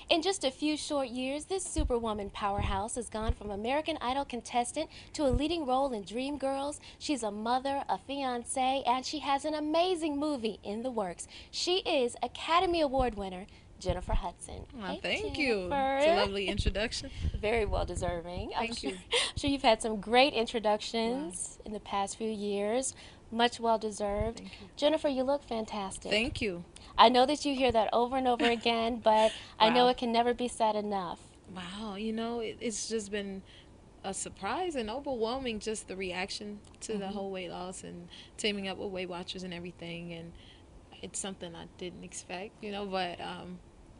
In just a few short years, this superwoman powerhouse has gone from American Idol contestant to a leading role in Dreamgirls. She's a mother, a fiance, and she has an amazing movie in the works. She is Academy Award winner Jennifer Hudson. Well, Hey, thank you. It's a Jennifer. lovely introduction. Very well deserving. I'm Thank sure, you. sure you've had some great Wow. introductions in the past few years. Much well deserved. Thank you. Jennifer, you look fantastic. Thank you. I know that you hear that over and over again, but I know Wow. it can never be said enough. Wow. It's just been a surprise and overwhelming, just the reaction to the Hmm. whole weight loss and teaming up with Weight Watchers and everything. And it's something I didn't expect, but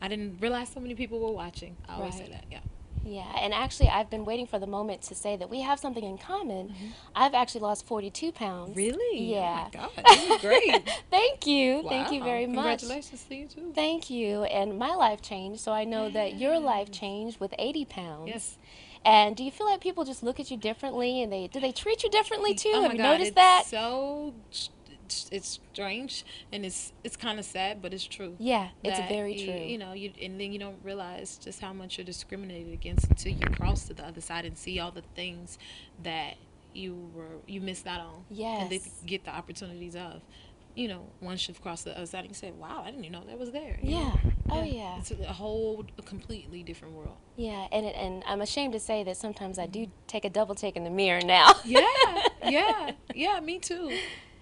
I didn't realize so many people were watching. I always say Right. that. Yeah. Yeah, and actually, I've been waiting for the moment to say that we have something in common. I've actually lost 42 pounds. Really? Oh my Yeah. God. You look great. Thank you. Thank you Wow. very much. Congratulations to you too. Thank you. And my life changed, so I know that your life Yes. changed with 80 pounds. Yes. And do you feel like people just look at you differently and do they treat you differently too? Oh Have my you God, noticed that? it's strange and it's kind of sad, but it's true. Yeah, it's That very true. and then you don't realize just how much you're discriminated against until you cross to the other side and see all the things that you missed out on and they Yes. get the opportunities of. Once you've crossed the other side, you say, "Wow, I didn't even know that was there." Yeah. Oh, Yeah, yeah. it's a whole, a completely different world. Yeah, and I'm ashamed to say that sometimes I do take a double take in the mirror now. Yeah, yeah, yeah, me too.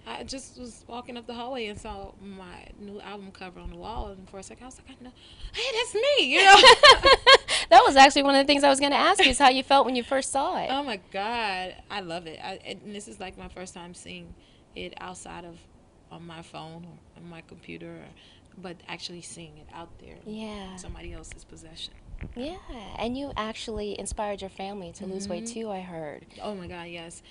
I just was walking up the hallway and saw my new album cover on the wall, and for a second I was like, I know, hey, that's me. That was actually one of the things I was going to ask you is how you felt when you first saw it. Oh my God, I love it. And this is like my first time seeing it outside of on my phone or on my computer, but actually seeing it out there Yeah. in somebody else's possession. Yeah, and you actually inspired your family to lose weight Hmm. too, I heard. Oh my God, yes.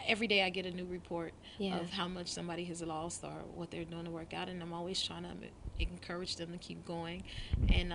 Every day I get a new report Yeah. of how much somebody has lost or what they're doing to work out, and I'm always trying to encourage them to keep going. And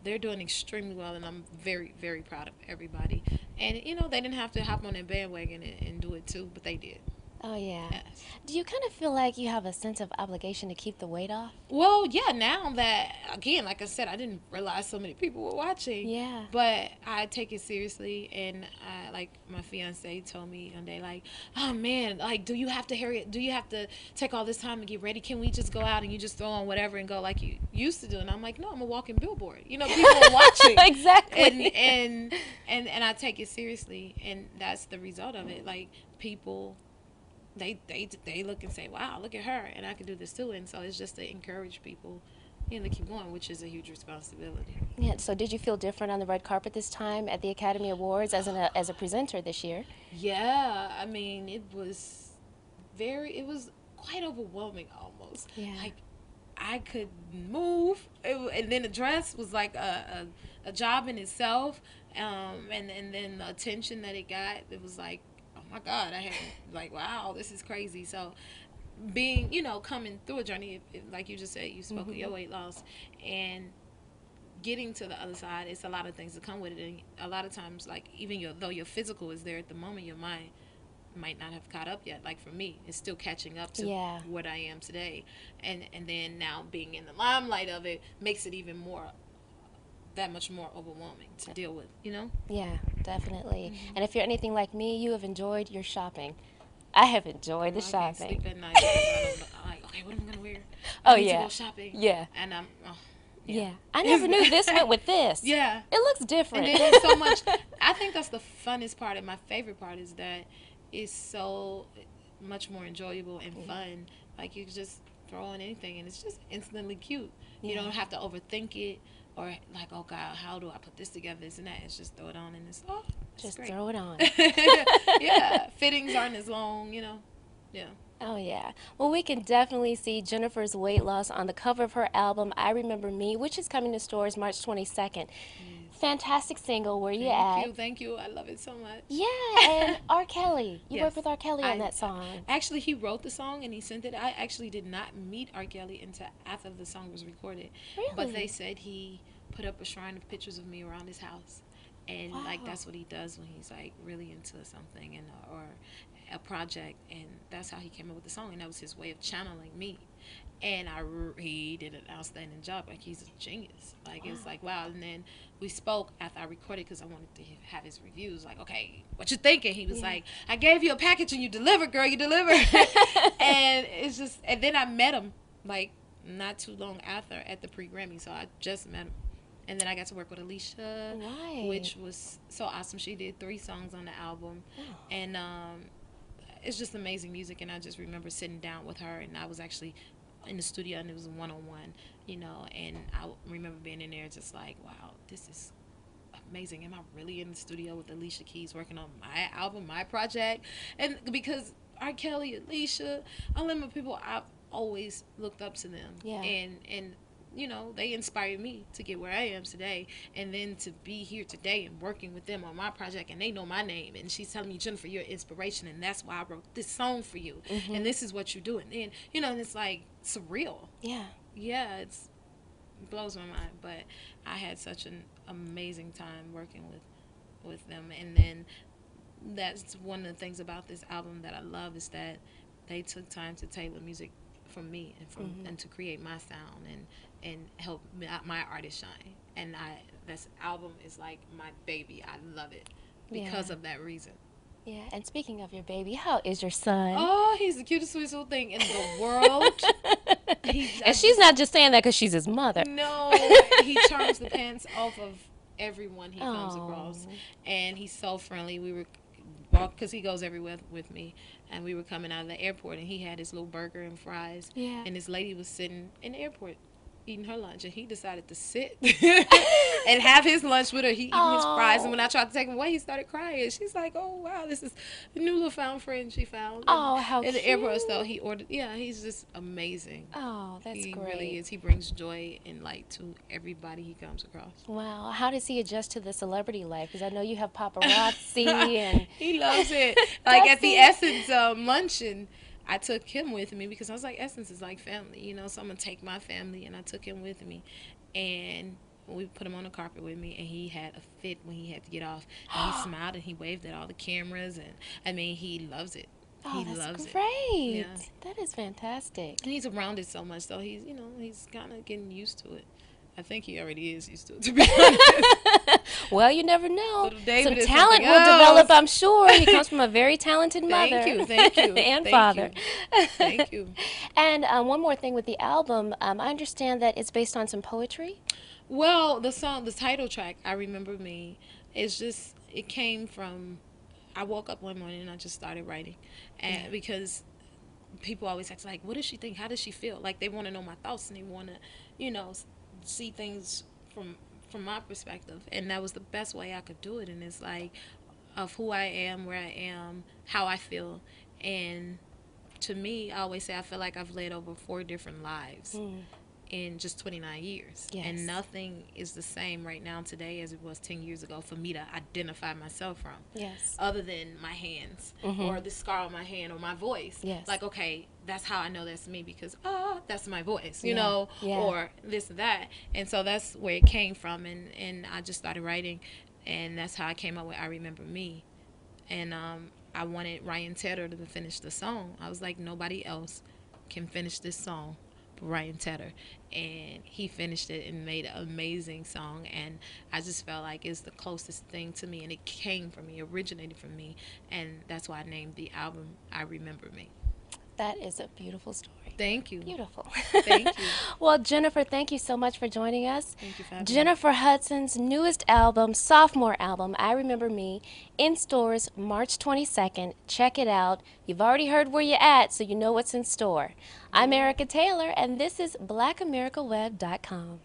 they're doing extremely well, and I'm very, very proud of everybody. And they didn't have to hop on that bandwagon and do it too, but they did. Oh, yeah. Yes. Do you kind of feel like you have a sense of obligation to keep the weight off? Well, yeah, now that, again, like I said, I didn't realize so many people were watching, Yeah. but I take it seriously. And like my fiance told me one day, like, oh man, like, do you have to hurry? Do you have to take all this time to get ready? Can we just go out and you just throw on whatever and go like you used to do? And I'm like, no, I'm a walking billboard. People are watching. and Exactly. and and I take it seriously, and that's the result of it. Like, people, they look and say, "Wow, look at her," and I can do this too. And so it's just to encourage people, to keep going, which is a huge responsibility. Yeah, so did you feel different on the red carpet this time at the Academy Awards as a presenter this year? Yeah, I mean, it was quite overwhelming almost. Yeah. Like, I could move, and then the dress was like a job in itself. And then the attention that it got, it was like, oh my God, I had like, wow, this is crazy. So being, coming through a journey, like you just said, you spoke of Hmm. your weight loss and getting to the other side, it's a lot of things that come with it. And a lot of times, like, even though your physical is there at the moment, your mind might not have caught up yet. Like, for me, it's still catching up to Yeah. what I am today. And then now being in the limelight of it makes it even more, that much more overwhelming to deal with. Yeah, definitely. Hmm. And if you're anything like me, you have enjoyed your shopping. I have enjoyed the I can't shopping. sleep at night because I don't know. I'm like, okay, what am I gonna wear? I Oh, need to yeah. go shopping, Yeah. and oh, yeah. Yeah. I never knew this went with this. Yeah. It looks And different. then there's so much. I think that's the funnest part, and my favorite part is that it's so much more enjoyable and fun. Like, you can just throw on anything, and it's just instantly cute. You Yeah. don't have to overthink it, or like, oh God, how do I put this together, this and that. It's just throw it on, and it's Just great. throw it on. Yeah, fittings aren't as long. Yeah. Oh, yeah. Well, we can definitely see Jennifer's weight loss on the cover of her album, I Remember Me, which is coming to stores March 22nd. Yes. Fantastic single. Where you Thank at? you, thank you. I love it so much. Yeah, and R. Kelly. You worked Yes. with R. Kelly on I that song. actually, he wrote the song and he sent it. I actually did not meet R. Kelly until after the song was recorded, but they Really? said he put up a shrine of pictures of me around his house, and like Wow. that's what he does when he's like really into something and or a project, and that's how he came up with the song, and that was his way of channeling me. And he did an outstanding job. Like, he's a genius. Like, Wow. it's like, wow. And then we spoke after I recorded because I wanted to have his reviews. Like, okay, what you thinking? He was Yeah. like, I gave you a package and you delivered, girl, you delivered. And it's just, and then I met him like not too long after at the pre-Grammy. So I just met him. And then I got to work with Alicia, Right. which was so awesome. She did 3 songs on the album. Oh. And it's just amazing music. And I just remember sitting down with her, and I was actually in the studio, and it was a one-on-one, you know, and I remember being in there just like, wow, this is amazing. Am I really in the studio with Alicia Keys working on my album, my project? And because R. Kelly, Alicia, all of my people, I've always looked up to them. Yeah. And you know, they inspired me to get where I am today, and then to be here today and working with them on my project, and they know my name, and she's telling me, Jennifer, you're inspiration, and that's why I wrote this song for you, and this is what you're doing. And you know, and it's like surreal. Yeah. Yeah, it blows my mind. But I had such an amazing time working with them, and then that's one of the things about this album that I love, is that they took time to tailor music from me and and to create my sound and help my artist shine. And this album is like my baby. I love it because Yeah. of that reason. Yeah. And speaking of your baby, how is your son? Oh, he's the cutest, sweetest little thing in the world. And she's not just saying that because she's his mother. No, he charms the pants off of everyone he comes across, and he's so friendly. We were because he goes everywhere with me, and we were coming out of the airport, and he had his little burger and fries, Yeah. and this lady was sitting in the airport eating her lunch, and he decided to sit and have his lunch with her. He eating his fries, and when I tried to take him away, he started crying. She's like, "Oh wow, this is a new little found friend she found." Oh, how in the cute. airport. So he ordered. Yeah, he's just amazing. Oh, that's He great. really is. He brings joy and light to everybody he comes across. Wow. How does he adjust to the celebrity life? Because I know you have paparazzi and He loves it. Like at the Essence luncheon, I took him with me because I was like, Essence is like family, you know, so I'm going to take my family, and I took him with me. And we put him on the carpet with me, and he had a fit when he had to get off. And he smiled and he waved at all the cameras, and I mean, he loves it. Oh, He that's loves great. it. Yeah. That is fantastic. And he's around it so much, so he's, you know, he's kind of getting used to it. I think he already is used to it, to be honest. Well, you never know. Little David Some is talent something will develop, else. I'm sure. He comes from a very talented mother. Thank you. And Thank father. you. Thank you. And one more thing with the album, I understand that it's based on some poetry. Well, the song, the title track, I Remember Me, is just, it came from, I woke up one morning and I just started writing. And because people always ask, like, what does she think? How does she feel? Like, they want to know my thoughts, and they want to, you know, see things from my perspective. And that was the best way I could do it. And it's like, of who I am, where I am, how I feel. And to me, I always say I feel like I've led over 4 different lives in just 29 years. Yes. And nothing is the same right now today as it was 10 years ago for me to identify myself from. Yes. Other than my hands or the scar on my hand or my voice. Yes. Like, okay, that's how I know that's me because, that's my voice, you Yeah. know, Yeah. or this and that. And so that's where it came from. And I just started writing, and that's how I came up with I Remember Me. And I wanted Ryan Tedder to finish the song. I was like, nobody else can finish this song but Ryan Tedder. And he finished it and made an amazing song. And I just felt like it's the closest thing to me. And it came from me, originated from me. And that's why I named the album I Remember Me. That is a beautiful story. Thank you. Beautiful. Thank you. Well, Jennifer, thank you so much for joining us. Thank you for having me. Jennifer Hudson's newest album, sophomore album, I Remember Me, in stores March 22nd. Check it out. You've already heard where you're at, so you know what's in store. I'm Erica Taylor, and this is blackamericaweb.com.